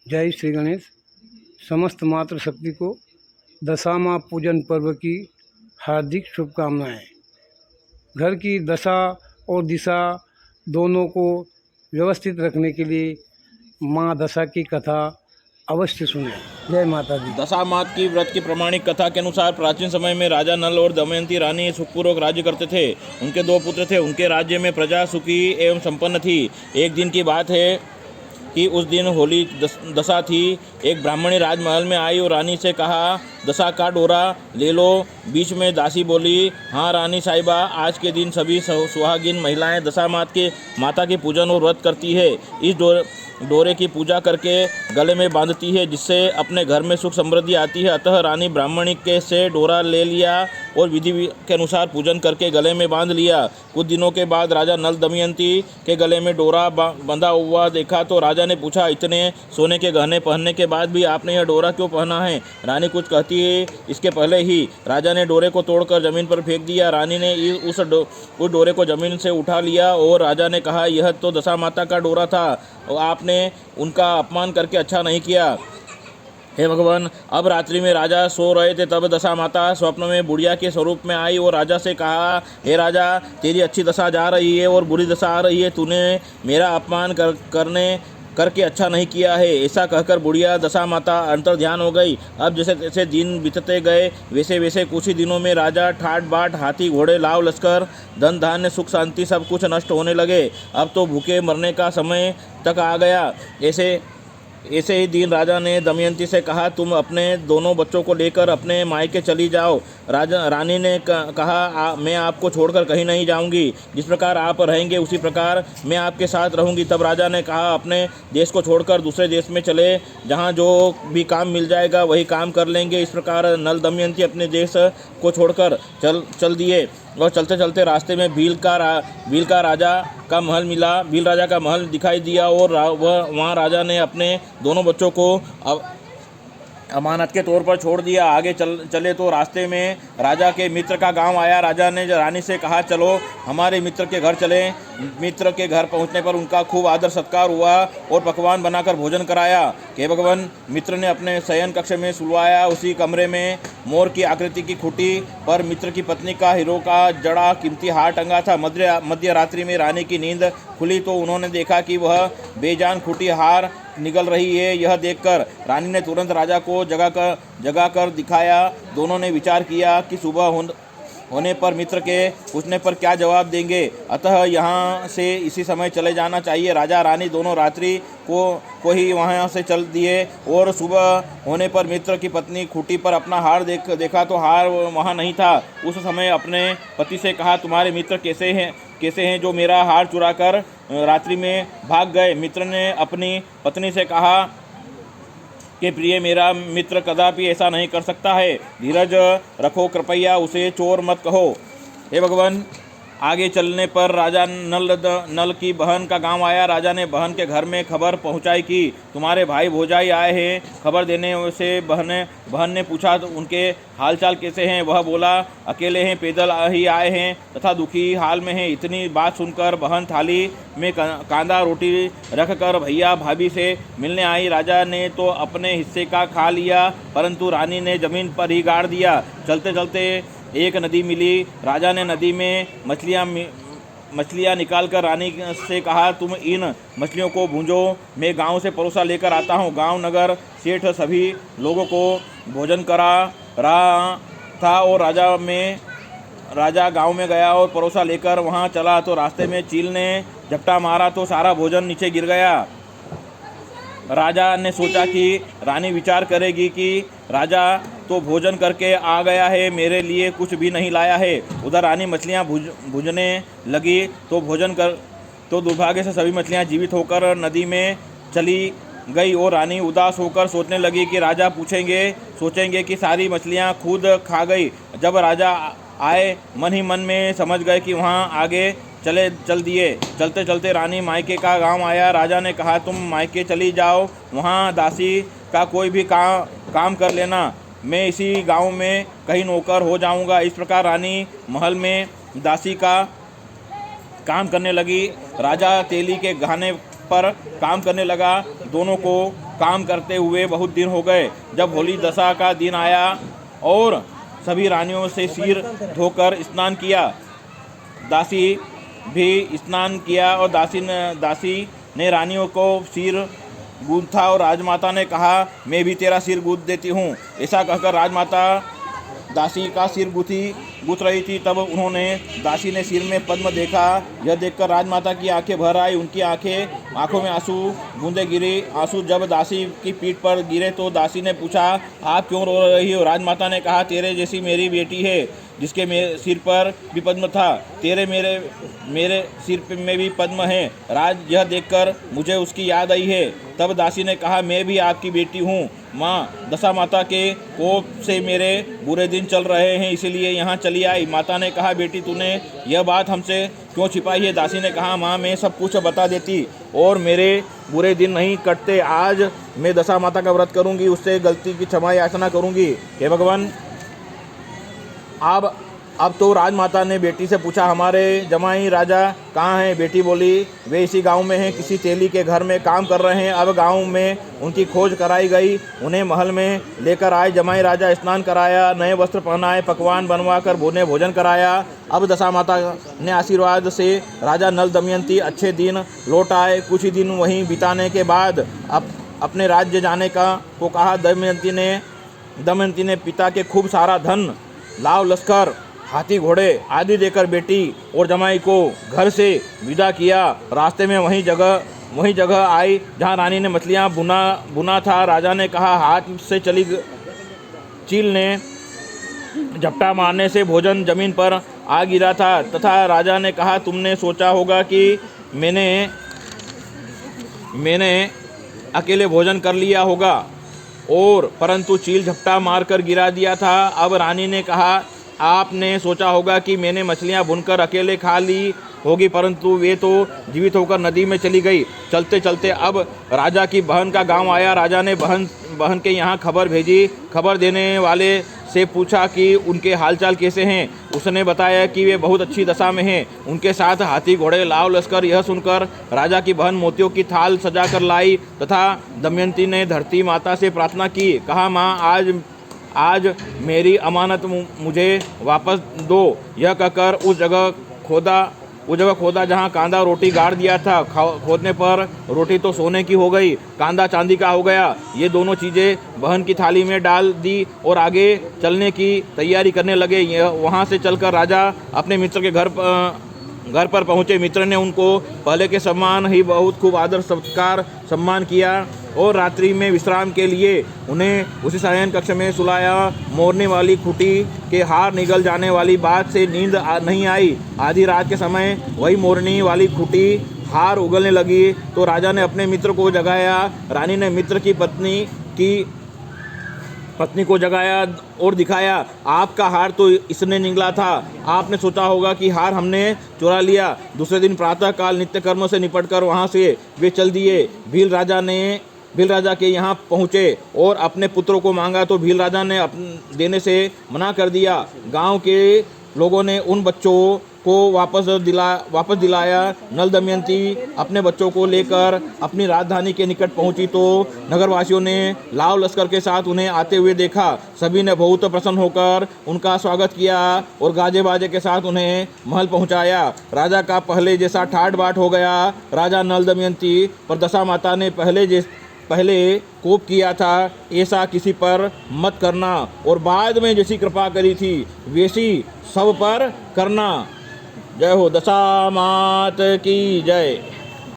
जय श्री गणेश। समस्त मातृशक्ति को दशामा पूजन पर्व की हार्दिक शुभकामनाएं। घर की दशा और दिशा दोनों को व्यवस्थित रखने के लिए माँ दशा की कथा अवश्य सुनें। जय माता दी। दशामात की व्रत की प्रमाणिक कथा के अनुसार प्राचीन समय में राजा नल और दमयंती रानी सुखपूर्वक राज्य करते थे। उनके 2 पुत्र थे। उनके राज्य में प्रजा सुखी एवं संपन्न थी। एक दिन की बात है कि उस दिन होली दशा थी। एक ब्राह्मणी राजमहल में आई और रानी से कहा, दशा का डोरा ले लो। बीच में दासी बोली, हाँ रानी साहिबा, आज के दिन सभी सुहागिन महिलाएं दशा माता के पूजन और व्रत करती है। इस डोरे की पूजा करके गले में बांधती है, जिससे अपने घर में सुख समृद्धि आती है। अतः रानी ब्राह्मणी के से डोरा ले लिया और विधि के अनुसार पूजन करके गले में बांध लिया। कुछ दिनों के बाद राजा नल दमयंती के गले में डोरा बंधा हुआ देखा तो राजा ने पूछा, इतने सोने के गहने पहनने के बाद भी आपने यह डोरा क्यों पहना है? रानी कुछ कहती है इसके पहले ही राजा ने डोरे को तोड़कर जमीन पर फेंक दिया। रानी ने उस डोरे को जमीन से उठा लिया और राजा ने कहा, यह तो दशा माता का डोरा था और आपने उनका अपमान करके अच्छा नहीं किया। हे भगवान, अब रात्रि में राजा सो रहे थे, तब दशा माता स्वप्न में बुढ़िया के स्वरूप में आई और राजा से कहा, हे राजा, तेरी अच्छी दशा जा रही है और बुरी दशा आ रही है। तूने मेरा अपमान करके अच्छा नहीं किया है। ऐसा कहकर बुढ़िया दशा माता अंतर ध्यान हो गई। अब जैसे जैसे दिन बीतते गए वैसे वैसे कुछ ही दिनों में राजा ठाट बाट, हाथी घोड़े लाव लश्कर, धन धान्य सुख शांति सब कुछ नष्ट होने लगे। अब तो भूखे मरने का समय तक आ गया। ऐसे ही दिन राजा ने दमयंती से कहा, तुम अपने दोनों बच्चों को लेकर अपने मायके चली जाओ। रानी ने कहा, मैं आपको छोड़कर कहीं नहीं जाऊंगी। जिस प्रकार आप रहेंगे उसी प्रकार मैं आपके साथ रहूंगी। तब राजा ने कहा, अपने देश को छोड़कर दूसरे देश में चले, जहां जो भी काम मिल जाएगा वही काम कर लेंगे। इस प्रकार नल दमयंती अपने देश को छोड़कर चल दिए और चलते चलते रास्ते में भील का राजा का महल मिला। भील राजा का महल दिखाई दिया और वहाँ राजा ने अपने दोनों बच्चों को अमानत के तौर पर छोड़ दिया। आगे चले तो रास्ते में राजा के मित्र का गांव आया। राजा ने रानी से कहा, चलो हमारे मित्र के घर चलें। मित्र के घर पहुंचने पर उनका खूब आदर सत्कार हुआ और पकवान बनाकर भोजन कराया। हे भगवान, मित्र ने अपने शयन कक्ष में सुलवाया। उसी कमरे में मोर की आकृति की खूंटी पर मित्र की पत्नी का हीरो का जड़ा कीमती हार टंगा था। मध्य रात्रि में रानी की नींद खुली तो उन्होंने देखा कि वह बेजान खूंटी हार निगल रही है। यह देखकर रानी ने तुरंत राजा को जगा कर दिखाया। दोनों ने विचार किया कि सुबह होने पर मित्र के पूछने पर क्या जवाब देंगे, अतः यहाँ से इसी समय चले जाना चाहिए। राजा रानी दोनों रात्रि को ही वहाँ से चल दिए और सुबह होने पर मित्र की पत्नी खूंटी पर अपना हार देखा तो हार वहाँ नहीं था। उस समय अपने पति से कहा, तुम्हारे मित्र कैसे हैं जो मेरा हार चुरा कर रात्रि में भाग गए? मित्र ने अपनी पत्नी से कहा कि प्रिय, मेरा मित्र कदापि ऐसा नहीं कर सकता है। धीरज रखो, कृपया उसे चोर मत कहो। हे भगवान, आगे चलने पर राजा नल की बहन का गांव आया। राजा ने बहन के घर में खबर पहुंचाई कि तुम्हारे भाई भौजाई आए हैं। खबर देने से बहन ने पूछा तो उनके हालचाल कैसे हैं। वह बोला, अकेले हैं, पैदल ही आए हैं तथा दुखी हाल में हैं। इतनी बात सुनकर बहन थाली में कांदा रोटी रखकर भैया भाभी से मिलने आई। राजा ने तो अपने हिस्से का खा लिया, परंतु रानी ने जमीन पर ही गाड़ दिया। चलते चलते एक नदी मिली। राजा ने नदी में मछलियाँ निकालकर रानी से कहा, तुम इन मछलियों को भूंजो, मैं गांव से परोसा लेकर आता हूँ। गांव नगर सेठ सभी लोगों को भोजन करा रहा था और राजा गांव में गया और परोसा लेकर वहां चला तो रास्ते में चील ने झपटा मारा तो सारा भोजन नीचे गिर गया। राजा ने सोचा कि रानी विचार करेगी कि राजा तो भोजन करके आ गया है, मेरे लिए कुछ भी नहीं लाया है। उधर रानी मछलियाँ भूंजने लगी तो दुर्भाग्य से सभी मछलियाँ जीवित होकर नदी में चली गई और रानी उदास होकर सोचने लगी कि राजा सोचेंगे कि सारी मछलियाँ खुद खा गई। जब राजा आए, मन ही मन में समझ गए कि वहाँ आगे चल दिए। चलते चलते रानी मायके का गांव आया। राजा ने कहा, तुम मायके चली जाओ, वहाँ दासी का कोई भी काम कर लेना, मैं इसी गांव में कहीं नौकर हो जाऊंगा। इस प्रकार रानी महल में दासी का काम करने लगी। राजा तेली के गहने पर काम करने लगा। दोनों को काम करते हुए बहुत दिन हो गए। जब होली दशा का दिन आया और सभी रानियों से सिर धोकर स्नान किया, दासी भी स्नान किया और दासी ने रानियों को सिर गूंथा और राजमाता ने कहा, मैं भी तेरा सिर गूंथ देती हूँ। ऐसा कहकर राजमाता दासी का सिर गूंथ रही थी। तब उन्होंने दासी ने सिर में पद्म देखा। यह देखकर राजमाता की आंखें भर आई। उनकी आंखों में आंसू बूंदें गिरी। आंसू जब दासी की पीठ पर गिरे तो दासी ने पूछा, आप क्यों रो रही हो? राजमाता ने कहा, तेरे जैसी मेरी बेटी है जिसके सिर पर भी पद्म था, तेरे मेरे सिर में भी पद्म है। राज यह देखकर मुझे उसकी याद आई है। तब दासी ने कहा, मैं भी आपकी बेटी हूँ माँ, दशा माता के कोप से मेरे बुरे दिन चल रहे हैं, इसीलिए यहाँ चली आई। माता ने कहा, बेटी तूने यह बात हमसे क्यों छिपाई है? दासी ने कहा, माँ मैं सब कुछ बता देती और मेरे बुरे दिन नहीं कटते। आज मैं दशा माता का व्रत करूँगी, उससे गलती की क्षमा याचना करूँगी। हे भगवान। अब तो राजमाता ने बेटी से पूछा, हमारे जमाई राजा कहाँ हैं? बेटी बोली, वे इसी गांव में हैं, किसी तेली के घर में काम कर रहे हैं। अब गांव में उनकी खोज कराई गई, उन्हें महल में लेकर आए। जमाई राजा स्नान कराया, नए वस्त्र पहनाए, पकवान बनवा कर भोजन कराया। अब दशा माता ने आशीर्वाद से राजा नल दमयंती अच्छे दिन लौट आए। कुछ ही दिन वहीं बिताने के बाद अपने राज्य जाने को कहा। दमयंती ने पिता के खूब सारा धन, लाव लश्कर, हाथी घोड़े आदि देकर बेटी और जमाई को घर से विदा किया। रास्ते में वही जगह आई जहाँ रानी ने मछलियाँ बुना था। राजा ने कहा, हाथ से चली चील ने झपटा मारने से भोजन जमीन पर आ गिरा था तथा राजा ने कहा, तुमने सोचा होगा कि मैंने अकेले भोजन कर लिया होगा और परंतु चील झपटा मारकर गिरा दिया था। अब रानी ने कहा, आपने सोचा होगा कि मैंने मछलियां भुनकर अकेले खा ली होगी, परंतु वे तो जीवित होकर नदी में चली गई। चलते चलते अब राजा की बहन का गांव आया। राजा ने बहन के यहाँ खबर भेजी। खबर देने वाले से पूछा कि उनके हालचाल कैसे हैं। उसने बताया कि वे बहुत अच्छी दशा में हैं, उनके साथ हाथी घोड़े लाव लश्कर। यह सुनकर राजा की बहन मोतियों की थाल सजा कर लाई तथा दमयंती ने धरती माता से प्रार्थना की। कहा, माँ आज मेरी अमानत मुझे वापस दो। यह कहकर उस जगह खोदा जहाँ कांदा रोटी गाड़ दिया था। खोदने पर रोटी तो सोने की हो गई, कांदा चांदी का हो गया। ये दोनों चीज़ें बहन की थाली में डाल दी और आगे चलने की तैयारी करने लगे। वहाँ से चलकर राजा अपने मित्र के घर पर पहुँचे। मित्र ने उनको पहले के सम्मान ही बहुत खूब आदर सत्कार सम्मान किया और रात्रि में विश्राम के लिए उन्हें उसी शयन कक्ष में सुलाया। मोरने वाली खूंटी के हार निगल जाने वाली बात से नींद नहीं आई। आधी रात के समय वही मोरनी वाली खूंटी हार उगलने लगी तो राजा ने अपने मित्र को जगाया। रानी ने मित्र की पत्नी को जगाया और दिखाया, आपका हार तो इसने निगला था। आपने सोचा होगा कि हार हमने चुरा लिया। दूसरे दिन प्रातः काल नित्य कर्म से निपटकर वहाँ से वे चल दिए। भील राजा के यहाँ पहुँचे और अपने पुत्रों को मांगा तो भील राजा ने देने से मना कर दिया। गांव के लोगों ने उन बच्चों को वापस दिलाया। नल दमयंती अपने बच्चों को लेकर अपनी राजधानी के निकट पहुंची तो नगरवासियों ने लाव लश्कर के साथ उन्हें आते हुए देखा। सभी ने बहुत प्रसन्न होकर उनका स्वागत किया और गाजे बाजे के साथ उन्हें महल पहुंचाया। राजा का पहले जैसा ठाट बाट हो गया। राजा नल दमयंती पर दशा माता ने पहले कोप किया था, ऐसा किसी पर मत करना और बाद में जैसी कृपा करी थी वैसी सब पर करना। जय हो दशा मात की जय।